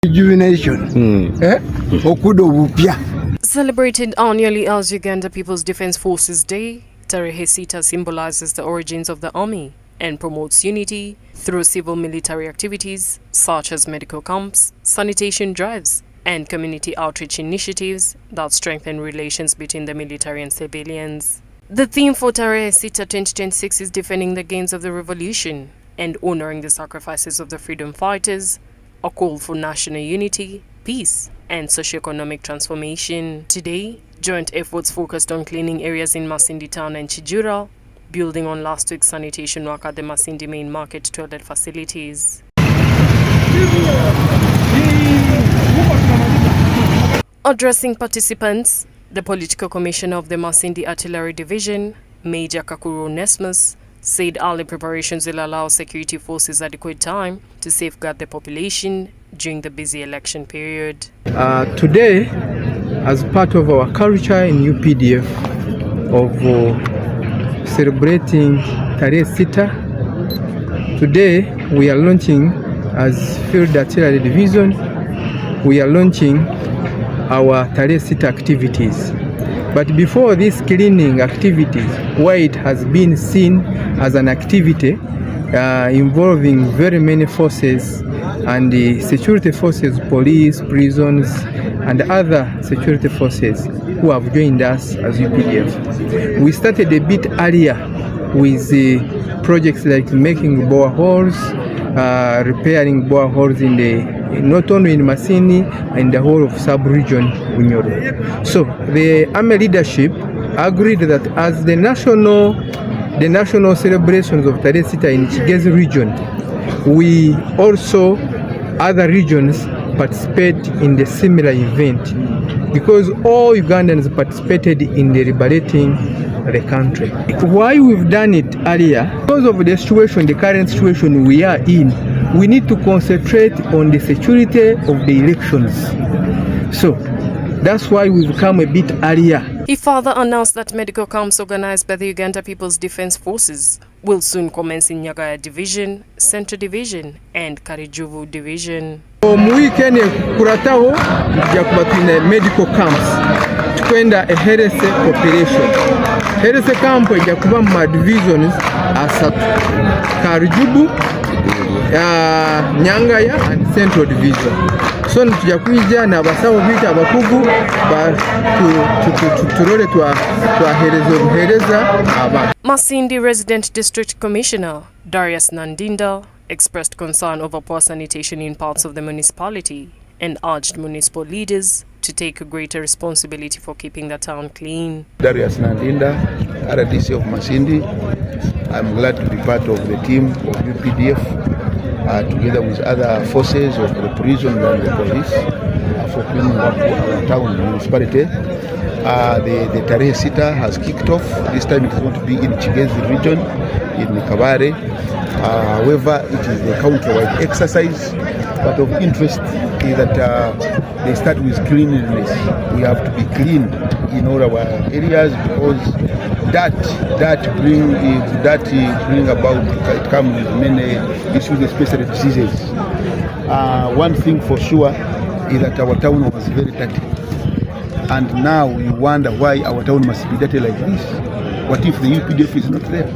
Rejuvenation. Celebrated annually as Uganda People's Defense Forces Day, Tarehe Sita symbolizes the origins of the army and promotes unity through civil-military activities such as medical camps, sanitation drives, and community outreach initiatives that strengthen relations between the military and civilians. The theme for Tarehe Sita 2026 is defending the gains of the revolution and honoring the sacrifices of the freedom fighters, a call for national unity, peace, and socio-economic transformation. Today, joint efforts focused on cleaning areas in Masindi town and Chijura, building on last week's sanitation work at the Masindi main market toilet facilities. Addressing participants, the political commissioner of the Masindi Artillery Division, Major Kakuru Onesmus, said early preparations will allow security forces adequate time to safeguard the population during the busy election period. Today, as part of our culture in UPDF of celebrating Tarehe Sita, today we are launching, as Field Artillery Division, we are launching our Tarehe Sita activities. But before this cleaning activities, where it has been seen as an activity involving very many forces and the security forces, police, prisons, and other security forces who have joined us as UPDF. We started a bit earlier with projects like making boreholes, repairing boreholes in not only in Masindi and the whole of sub-region Bunyoro. So the army leadership agreed that as the national celebrations of Tarehe Sita in Kigezi region, we also, other regions, participate in the similar event, because all Ugandans participated in the liberating the country. Why we've done it earlier? Because of the situation, the current situation we are in, we need to concentrate on the security of the elections. So that's why we've come a bit earlier. He further announced that medical camps organized by the Uganda People's Defense Forces will soon commence in Nyagaya Division, Central Division, and Karijuvu Division. Mu weekend kurataho ya kubatine medical camps tukwenda a health operation. Health camp ya kuba mu divisions asatu: Karijubu, Nyangaya and Central Division. So tujja kuija na basawo bita abakugu turole twahereza abantu. Masindi Resident District Commissioner Darius Nandinda expressed concern over poor sanitation in parts of the municipality and urged municipal leaders to take a greater responsibility for keeping the town clean. Darius Nandinda, RDC of Masindi. I'm glad to be part of the team of UPDF together with other forces of the prison and the police for cleaning up our town municipality. The Tarehe Sita has kicked off. This time it is going to be in Kigezi region, in Kabare. However, it is a countrywide exercise. But of interest is that they start with cleanliness. We have to be clean in all our areas, because that bring about, it comes with many issues, especially diseases. One thing for sure is that our town was very dirty, and now we wonder why our town must be dirty like this. What if the UPDF is not there?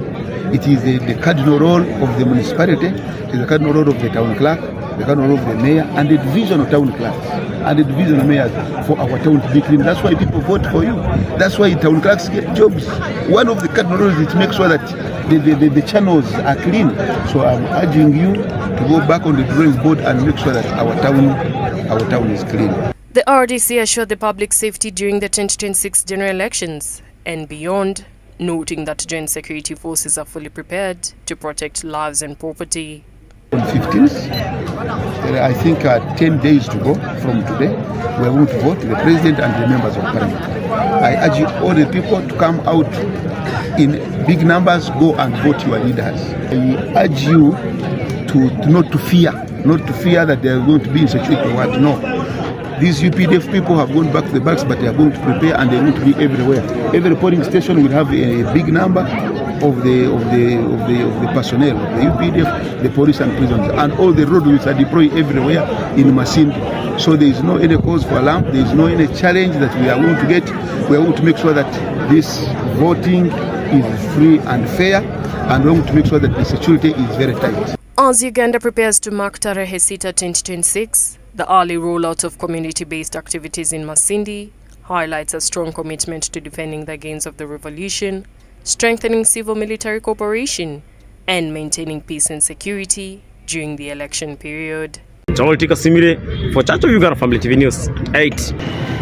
It is the cardinal role of the municipality, it is the cardinal role of the town clerk, the cardinal role of the mayor, and the division of town clerks, and the division of mayors for our town to be clean. That's why people vote for you. That's why town clerks get jobs. One of the cardinal roles is to make sure that the channels are clean. So I'm urging you to go back on the drawing board and make sure that our town is clean. The RDC assured the public safety during the 2026 general elections and beyond, noting that joint security forces are fully prepared to protect lives and property. On 15th, I think 10 days to go from today, we are going to vote the president and the members of parliament. I urge all the people to come out in big numbers, go and vote your leaders. I urge you to not to fear that they are going to be in security. What? No. These UPDF people have gone back to the barracks, but they are going to prepare and they are going to be everywhere. Every polling station will have a big number of the personnel, the UPDF, the police and prisons, and all the roadways are deployed everywhere in Masindi. So there is no any cause for alarm. There is no any challenge that we are going to get. We are going to make sure that this voting is free and fair, and we are going to make sure that the security is very tight. As Uganda prepares to mark Tarehe Sita 2026, the early rollout of community-based activities in Masindi highlights a strong commitment to defending the gains of the revolution, strengthening civil-military cooperation, and maintaining peace and security during the election period. Joel Tika Simile for Church of Uganda Family TV News 8.